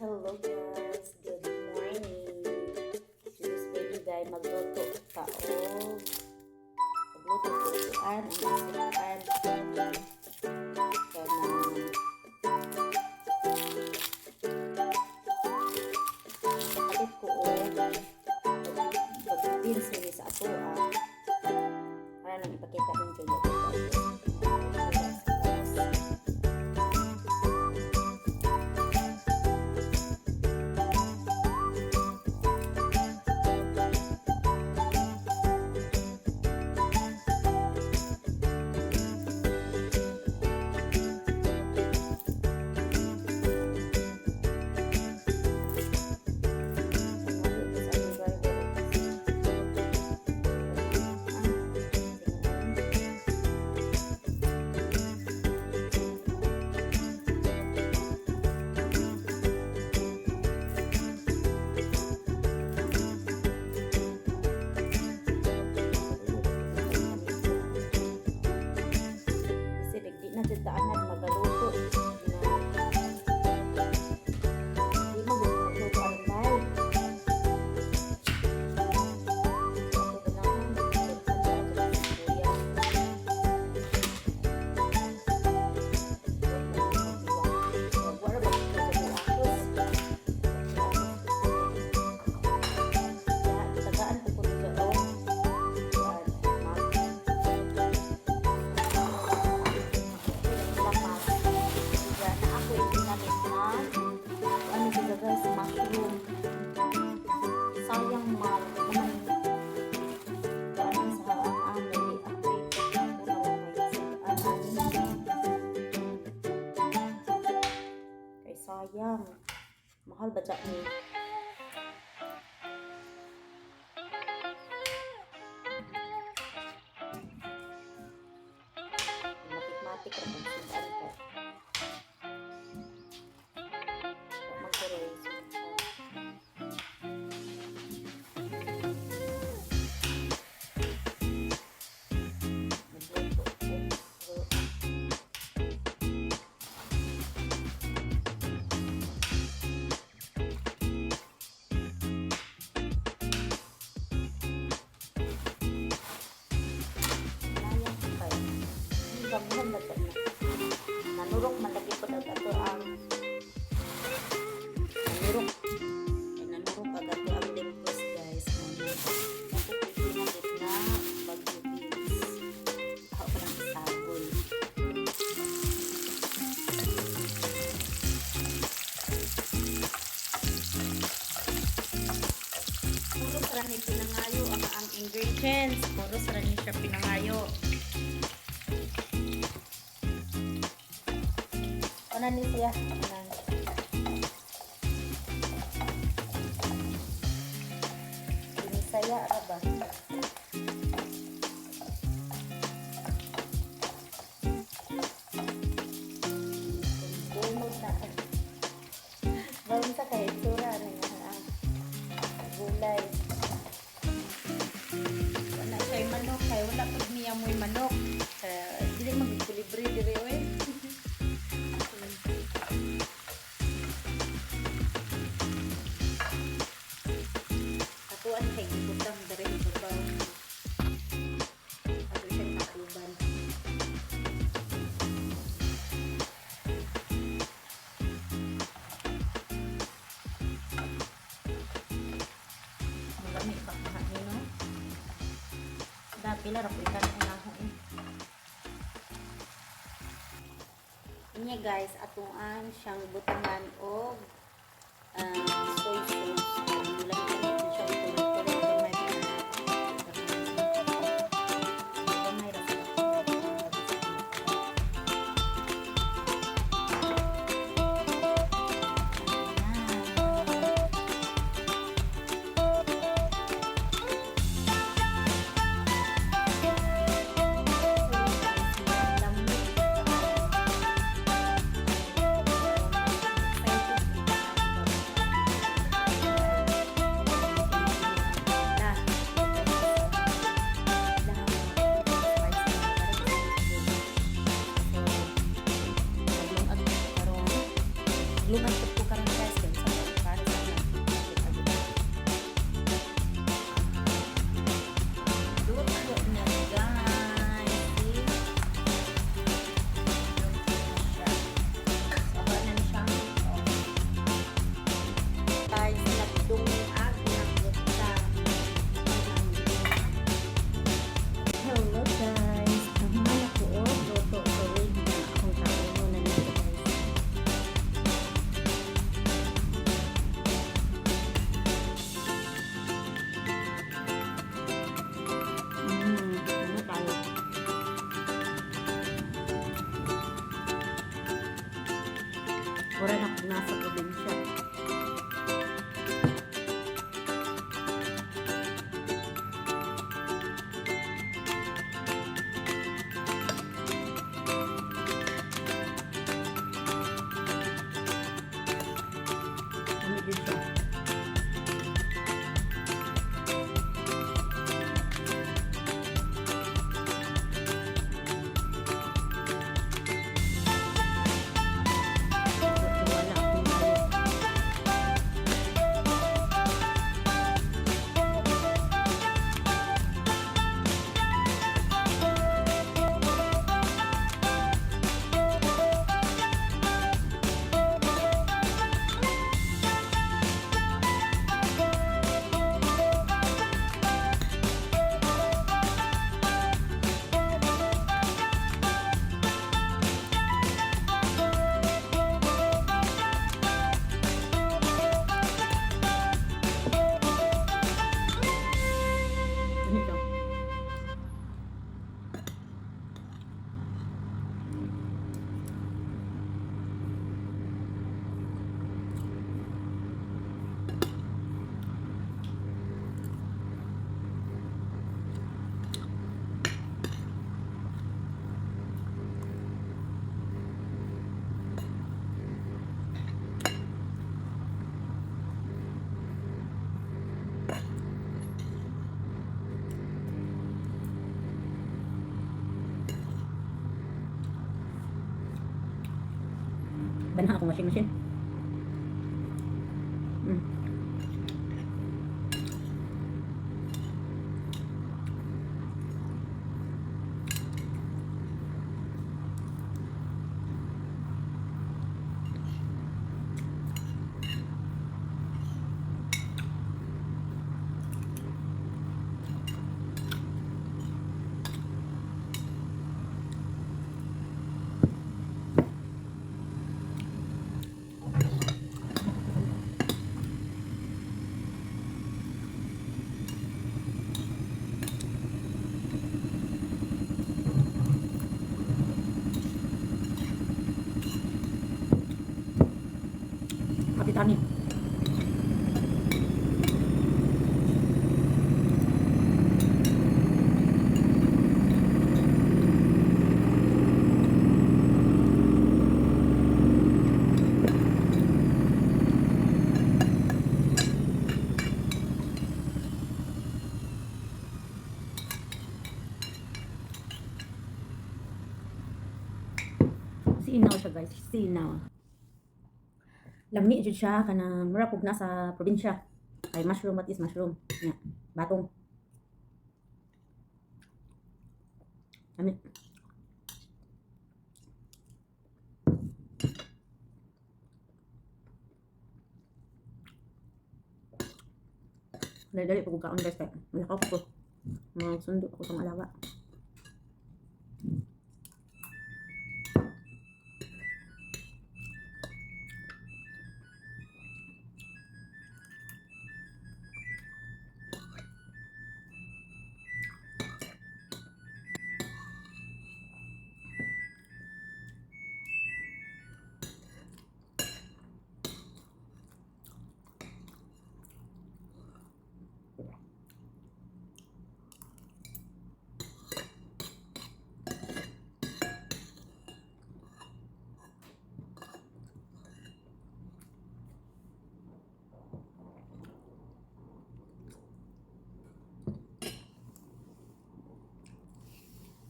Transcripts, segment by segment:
Hello guys, good morning. This baby guy magluto kaon. Magluto putuan ang isipan. Kapit ko o pag-beans nila sa ato para nang ipakita rin dyan ito. Daanan magaluto di magluto ang bay guys, mushroom. Sayang mal naman. Kaano sa anay kay sayang. Mahal ba dyan ni? Matik-matik ang pagsitaan ko. Gabuhan na ito. Nanurok man lagi po na ito ang nanurok. Nanurok agad ito ang limpos guys. Napupipinagit na pag-beans. Ako pa lang sabon. Puro sarani pinangayo ang ingredients. Puro sarani siya pinangayo. Ano ni siya? Ini saya apa? Bunod na. Bawin sa kahit sura na ang gulay. Wala siya manok. Kaya wala pag niya mo'y manok. Hindi mag-equilibre dire eh. Kuan kay gibutang dari sa baw. Ato siyang takuban. Magami pa ni no. Dapila ra ko ikan ang nahon. Inya guys, atuan siyang butangan og soy sauce. siya. Nawala akong kaayo. Ganito. Banha akong washing machine. Mm. Kapitani. Sinaw siya guys, sinaw. Lami jud siya kanang mura pug nasa probinsya. Ay mushroom, what is mushroom? Nya, batong. Lami. Dali-dali pag kaon guys kay malakaw ko. Magsundo ako sa alaga.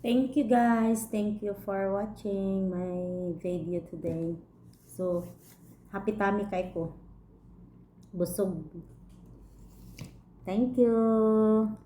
Thank you guys. Thank you for watching my video today. So, happy tummy kay ko. Busog. Thank you.